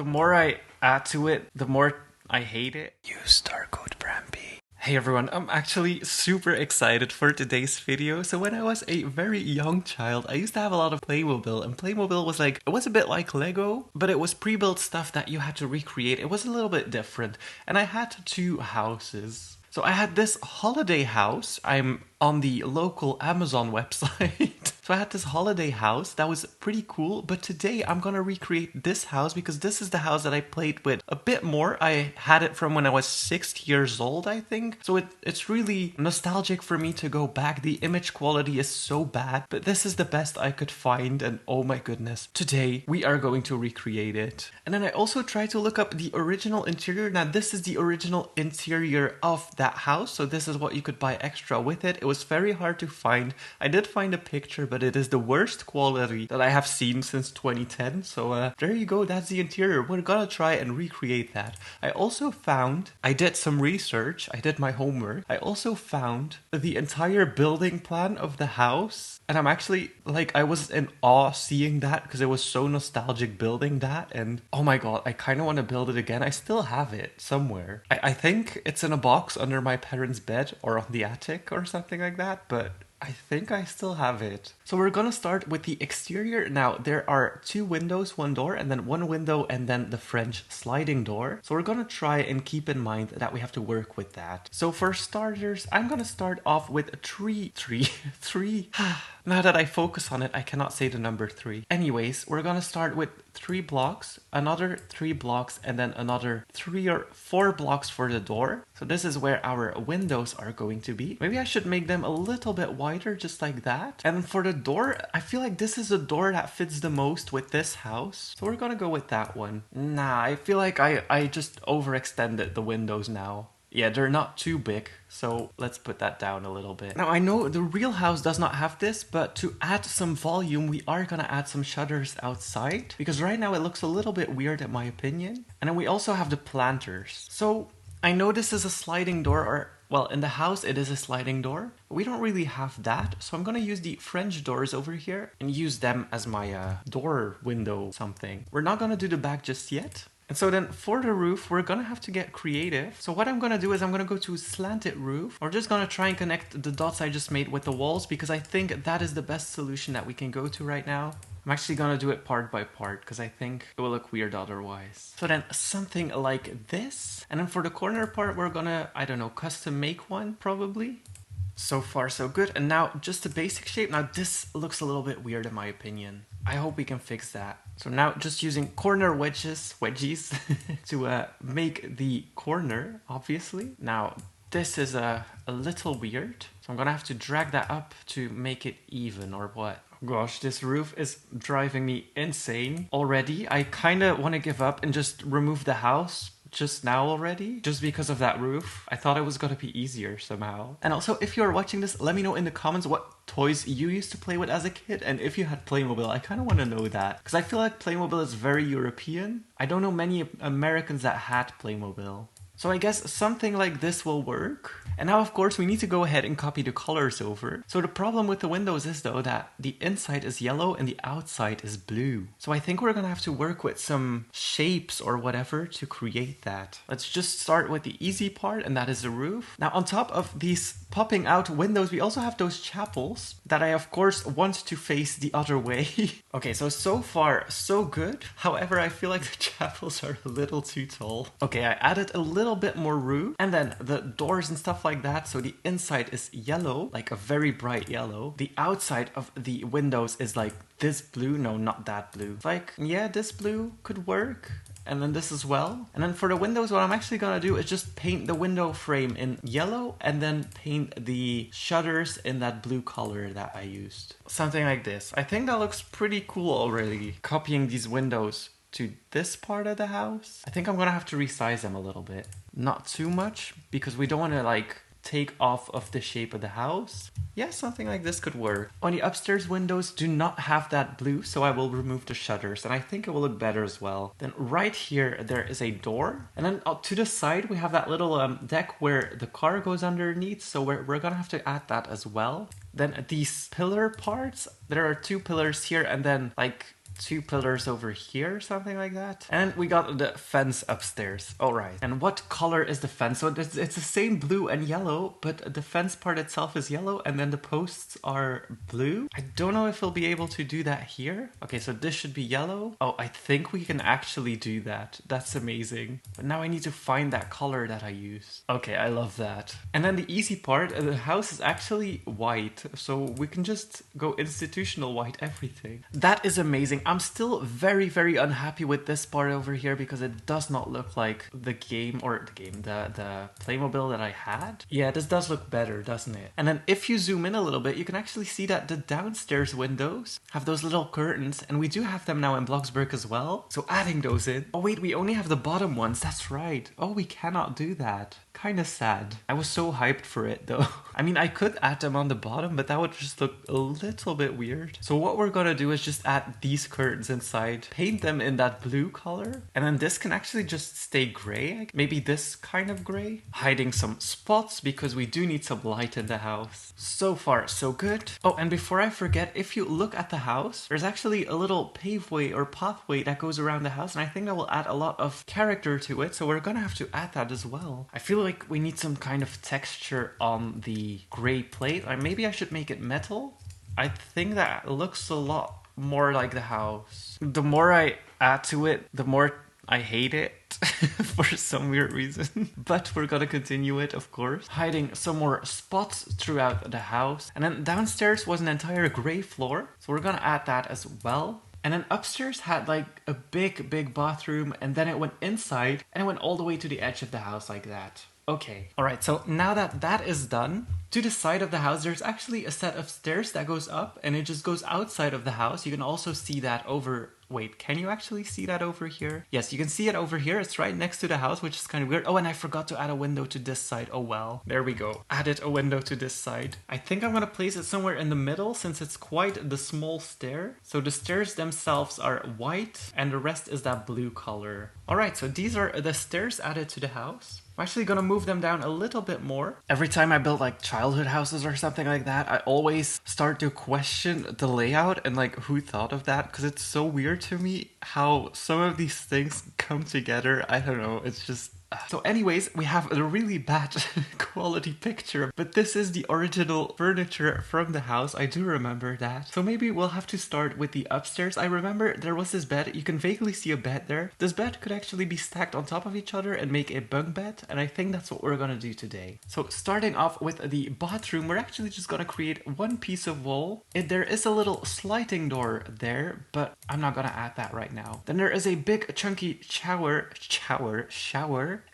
The more I add to it, the more I hate it. Use star code BramP. Hey everyone, I'm actually super excited for today's video. So when I was a very young child, I used to have a lot of Playmobil, and Playmobil was like, it was a bit like Lego, but it was pre-built stuff that you had to recreate. It was a little bit different, and I had two houses. So I had this holiday house. I'm on the local Amazon website. So I had this holiday house that was pretty cool, but today I'm gonna recreate this house because this is the house that I played with a bit more. I had it from when I was 6 years old, I think. So it's really nostalgic for me to go back. The image quality is so bad, but this is the best I could find, and oh my goodness. Today we are going to recreate it. And then I also tried to look up the original interior. Now this is the original interior of that house, so this is what you could buy extra with it. It was very hard to find. I did find a picture, but it is the worst quality that I have seen since 2010. So there you go, that's the interior. We're gonna try and recreate that. I also found, I did some research, I did my homework. I also found the entire building plan of the house, and I'm actually, like, I was in awe seeing that because it was so nostalgic building that, and oh my god, I kind of want to build it again. I still have it somewhere. I think it's in a box under my parents' bed or on the attic or something like that, but I think I still have it. So we're gonna start with the exterior. Now there are two windows, one door, and then one window, and then the French sliding door. So we're gonna try and keep in mind that we have to work with that. So for starters, I'm gonna start off with three. Now that I focus on it, I cannot say the number 3. Anyways, we're gonna start with 3 blocks, another 3 blocks, and then another 3 or 4 blocks for the door. So this is where our windows are going to be. Maybe I should make them a little bit wider, just like that. And for the door, I feel like this is the door that fits the most with this house. So we're gonna go with that one. Nah, I feel like I just overextended the windows now. Yeah, they're not too big, so let's put that down a little bit. Now, I know the real house does not have this, but to add some volume, we are gonna add some shutters outside, because right now it looks a little bit weird in my opinion. And then we also have the planters. So, I know this is a sliding door, or, well, in the house it is a sliding door. But we don't really have that, so I'm gonna use the French doors over here and use them as my door window something. We're not gonna do the back just yet. And so then for the roof, we're gonna have to get creative. So what I'm gonna do is I'm gonna go to slanted roof. We're just gonna try and connect the dots I just made with the walls because I think that is the best solution that we can go to right now. I'm actually gonna do it part by part because I think it will look weird otherwise. So then something like this. And then for the corner part, we're gonna, I don't know, custom make one probably. So far so good. And now just the basic shape. Now this looks a little bit weird in my opinion. I hope we can fix that. So now just using corner wedges to make the corner, obviously. Now this is a little weird. So I'm gonna have to drag that up to make it even, or what? Gosh, this roof is driving me insane already. I kind of want to give up and just remove the house just now already, just because of that roof. I thought it was gonna be easier somehow. And also, if you're watching this, let me know in the comments what toys you used to play with as a kid, and if you had Playmobil. I kind of want to know that, because I feel like Playmobil is very European. I don't know many Americans that had Playmobil. So I guess something like this will work. And now of course we need to go ahead and copy the colors over. So the problem with the windows is though that the inside is yellow and the outside is blue. So I think we're gonna have to work with some shapes or whatever to create that. Let's just start with the easy part, and that is the roof. Now on top of these popping out windows, we also have those chapels that I of course want to face the other way. Okay, so far so good. However, I feel like the chapels are a little too tall. Okay, I added a little bit more roof, and then the doors and stuff like that. So the inside is yellow, like a very bright yellow. The outside of the windows is like this blue. No, not that blue. Like, yeah, this blue could work. And then this as well. And then for the windows, what I'm actually gonna do is just paint the window frame in yellow and then paint the shutters in that blue color that I used. Something like this. I think that looks pretty cool already. Copying these windows to this part of the house. I think I'm gonna have to resize them a little bit. Not too much, because we don't want to like take off of the shape of the house. Yeah, something like this could work. On the upstairs windows do not have that blue, so I will remove the shutters, and I think it will look better as well. Then right here, there is a door. And then to the side, we have that little deck where the car goes underneath, so we're gonna have to add that as well. Then these pillar parts, there are 2 pillars here, and then like 2 pillars over here, something like that. And we got the fence upstairs. All right. And what color is the fence? So it's the same blue and yellow, but the fence part itself is yellow and then the posts are blue. I don't know if we'll be able to do that here. Okay, so this should be yellow. Oh, I think we can actually do that. That's amazing. But now I need to find that color that I use. Okay, I love that. And then the easy part, the house is actually white, so we can just go institutional white everything. That is amazing. I'm still very, very unhappy with this part over here because it does not look like the Playmobil that I had. Yeah, this does look better, doesn't it? And then if you zoom in a little bit, you can actually see that the downstairs windows have those little curtains, and we do have them now in Bloxburg as well. So adding those in. Oh wait, we only have the bottom ones. That's right. Oh, we cannot do that. Kind of sad. I was so hyped for it though. I mean, I could add them on the bottom, but that would just look a little bit weird. So what we're gonna do is just add these curtains inside, paint them in that blue color, and then this can actually just stay gray. Maybe this kind of gray. Hiding some spots because we do need some light in the house. So far, so good. Oh, and before I forget, if you look at the house, there's actually a little paveway or pathway that goes around the house, and I think that will add a lot of character to it, so we're gonna have to add that as well. I feel like we need some kind of texture on the gray plate. Maybe I should make it metal. I think that looks a lot more like the house. The more I add to it, the more I hate it for some weird reason. But we're gonna continue it, of course. Hiding some more spots throughout the house. And then downstairs was an entire gray floor, so we're gonna add that as well. And then upstairs had like a big bathroom, and then it went inside and it went all the way to the edge of the house like that. Okay, alright, so now that that is done, to the side of the house there's actually a set of stairs that goes up and it just goes outside of the house. You can also see that over... Wait, can you actually see that over here? Yes, you can see it over here. It's right next to the house, which is kind of weird. Oh, and I forgot to add a window to this side. Oh well. There we go. Added a window to this side. I think I'm gonna place it somewhere in the middle since it's quite the small stair. So the stairs themselves are white and the rest is that blue color. Alright, so these are the stairs added to the house. I'm actually gonna move them down a little bit more. Every time I build like childhood houses or something like that, I always start to question the layout and like who thought of that, because it's so weird to me how some of these things come together. I don't know, it's just... So anyways, we have a really bad quality picture, but this is the original furniture from the house. I do remember that. So maybe we'll have to start with the upstairs. I remember there was this bed. You can vaguely see a bed there. This bed could actually be stacked on top of each other and make a bunk bed, and I think that's what we're gonna do today. So starting off with the bathroom, we're actually just gonna create one piece of wall. There is a little sliding door there, but I'm not gonna add that right now. Then there is a big chunky shower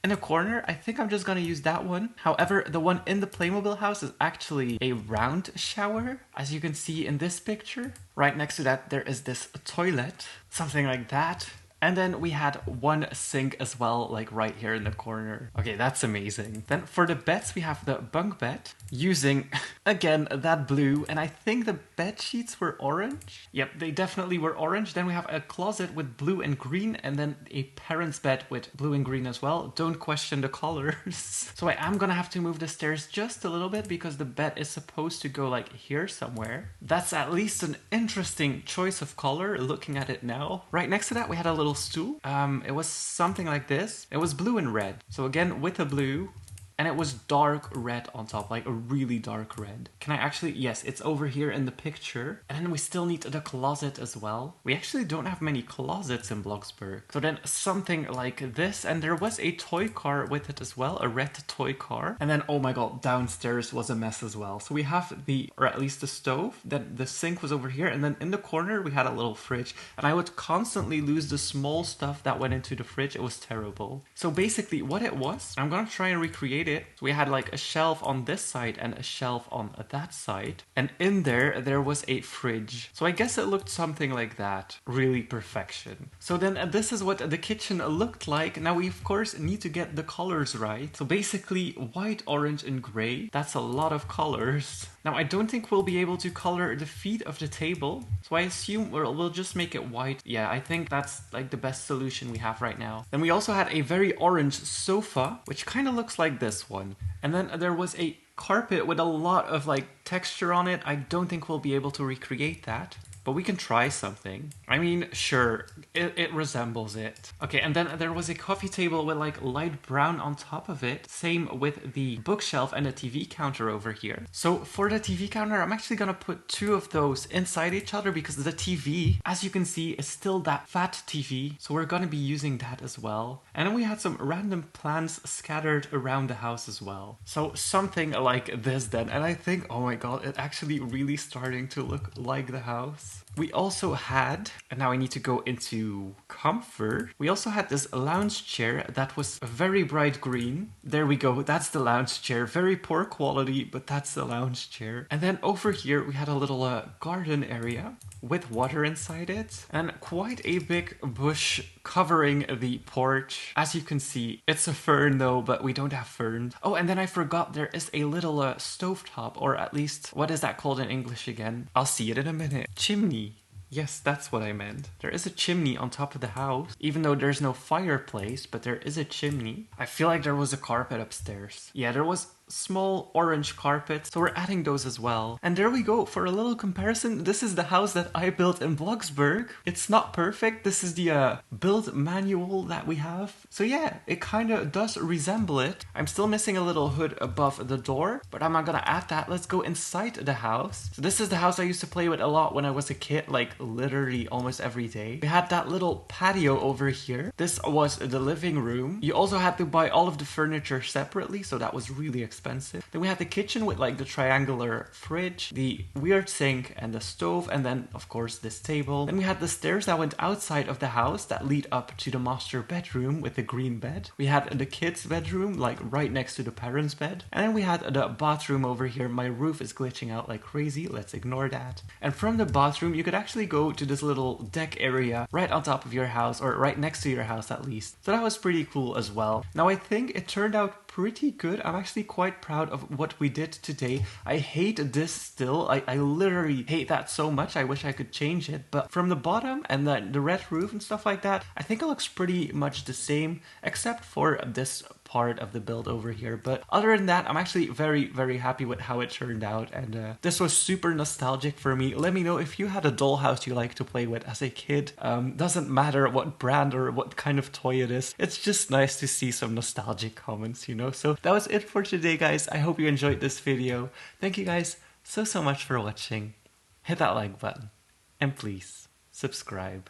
in a corner. I think I'm just gonna use that one. However, the one in the Playmobil house is actually a round shower, as you can see in this picture. Right next to that, there is this toilet, something like that. And then we had one sink as well, like right here in the corner. Okay, that's amazing. Then for the beds, we have the bunk bed using, again, that blue. And I think the bed sheets were orange. Yep, they definitely were orange. Then we have a closet with blue and green, and then a parent's bed with blue and green as well. Don't question the colors. So I am gonna have to move the stairs just a little bit because the bed is supposed to go like here somewhere. That's at least an interesting choice of color looking at it now. Right next to that, we had a little stool. It was something like this. It was blue and red. So again, with the blue, and it was dark red on top, like a really dark red. Can I actually, yes, it's over here in the picture. And then we still need the closet as well. We actually don't have many closets in Bloxburg. So then something like this, and there was a toy car with it as well, a red toy car. And then, oh my god, downstairs was a mess as well. So we have or at least the stove, then the sink was over here, and then in the corner we had a little fridge. And I would constantly lose the small stuff that went into the fridge. It was terrible. So basically what it was, I'm gonna try and recreate it. So we had like a shelf on this side and a shelf on that side, and in there was a fridge. So I guess it looked something like that. Really perfection. So then this is what the kitchen looked like. Now we of course need to get the colors right. So basically white, orange and gray. That's a lot of colors. Now I don't think we'll be able to color the feet of the table, so I assume we'll just make it white. Yeah, I think that's like the best solution we have right now. Then we also had a very orange sofa, which kind of looks like this one. And then there was a carpet with a lot of like texture on it. I don't think we'll be able to recreate that. but we can try something. I mean, sure, it resembles it. Okay, and then there was a coffee table with like light brown on top of it. Same with the bookshelf and a TV counter over here. So for the TV counter, I'm actually gonna put two of those inside each other because the TV, as you can see, is still that fat TV. So we're gonna be using that as well. And then we had some random plants scattered around the house as well. So something like this then. And I think, oh my god, it's actually really starting to look like the house. We also had, and now I need to go into comfort. We also had this lounge chair that was very bright green. There we go, that's the lounge chair. Very poor quality, but that's the lounge chair. And then over here we had a little garden area with water inside it and quite a big bush covering the porch. As you can see, it's a fern though, but we don't have ferns. Oh, and then I forgot there is a little stovetop, or at least, what is that called in English again? I'll see it in a minute. Chimney. Yes, that's what I meant. There is a chimney on top of the house, even though there's no fireplace, but there is a chimney. I feel like there was a carpet upstairs. Yeah, there was small orange carpet, so we're adding those as well. And there we go. For a little comparison, this is the house that I built in Bloxburg. It's not perfect. This is the build manual that we have. So yeah, it kind of does resemble it. I'm still missing a little hood above the door, but I'm not gonna add that. Let's go inside the house. So this is the house I used to play with a lot when I was a kid, like literally almost every day. We had that little patio over here. This was the living room. You also had to buy all of the furniture separately, so that was really expensive. Then we had the kitchen with like the triangular fridge, the weird sink and the stove, and then of course this table. Then we had the stairs that went outside of the house that lead up to the master bedroom with the green bed. We had the kids' bedroom like right next to the parents' bed. And then we had the bathroom over here. My roof is glitching out like crazy. Let's ignore that. And from the bathroom, you could actually go to this little deck area right on top of your house, or right next to your house at least. So that was pretty cool as well. Now I think it turned out pretty good. I'm actually quite proud of what we did today. I hate this still. I literally hate that so much. I wish I could change it. But from the bottom and the red roof and stuff like that, I think it looks pretty much the same, except for this part of the build over here. But other than that, I'm actually very, very happy with how it turned out. And this was super nostalgic for me. Let me know if you had a dollhouse you like to play with as a kid. Doesn't matter what brand or what kind of toy it is. It's just nice to see some nostalgic comments, you know? So that was it for today, guys. I hope you enjoyed this video. Thank you guys so much for watching. Hit that like button. And please, subscribe.